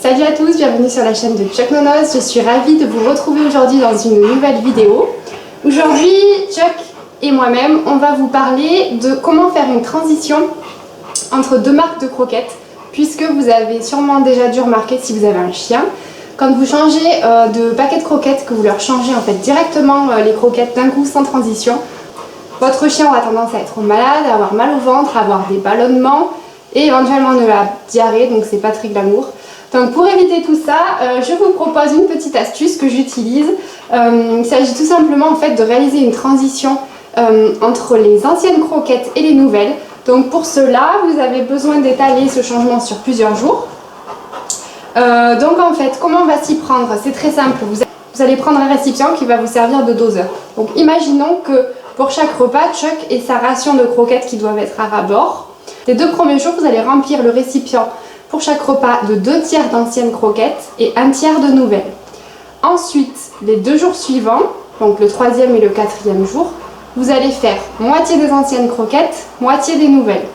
Salut à tous, bienvenue sur la chaîne de Chuck Nonos. Je suis ravie de vous retrouver aujourd'hui dans une nouvelle vidéo. Aujourd'hui, Chuck et moi-même, on va vous parler de comment faire une transition entre deux marques de croquettes, puisque vous avez sûrement déjà dû remarquer si vous avez un chien, quand vous changez de paquet de croquettes, que vous leur changez en fait directement les croquettes d'un coup sans transition, votre chien aura tendance à être malade, à avoir mal au ventre, à avoir des ballonnements et éventuellement de la diarrhée, donc c'est pas très glamour. Donc pour éviter tout ça, je vous propose une petite astuce que j'utilise. Il s'agit tout simplement en fait de réaliser une transition entre les anciennes croquettes et les nouvelles. Donc pour cela, vous avez besoin d'étaler ce changement sur plusieurs jours. Donc en fait, comment on va s'y prendre? C'est très simple. Vous allez prendre un récipient qui va vous servir de doseur. Donc imaginons que pour chaque repas, Chuck ait sa ration de croquettes qui doivent être à ras-bord. Les 2 premiers jours, vous allez remplir le récipient pour chaque repas de 2 tiers d'anciennes croquettes et 1 tiers de nouvelles. Ensuite, les 2 jours suivants, donc le 3e et le 4e jour, vous allez faire moitié des anciennes croquettes, moitié des nouvelles.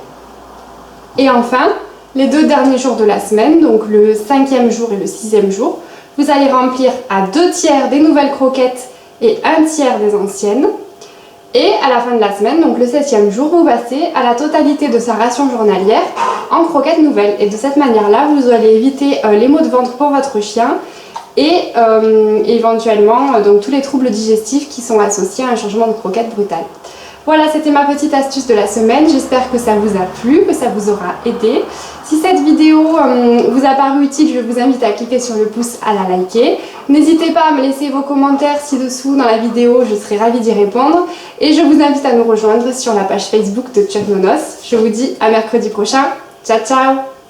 Et enfin, les 2 derniers jours de la semaine, donc le 5e jour et le 6e jour, vous allez remplir à 2 tiers des nouvelles croquettes et 1 tiers des anciennes. Et à la fin de la semaine, donc le 7e jour, vous passez à la totalité de sa ration journalière en croquettes nouvelles. Et de cette manière-là, vous allez éviter les maux de ventre pour votre chien et éventuellement donc, tous les troubles digestifs qui sont associés à un changement de croquettes brutal. Voilà, c'était ma petite astuce de la semaine. J'espère que ça vous a plu, que ça vous aura aidé. Si cette vidéo vous a paru utile, je vous invite à cliquer sur le pouce, à la liker. N'hésitez pas à me laisser vos commentaires ci-dessous dans la vidéo, je serai ravie d'y répondre. Et je vous invite à nous rejoindre sur la page Facebook de Chuck Nonos. Je vous dis à mercredi prochain. Ciao, ciao!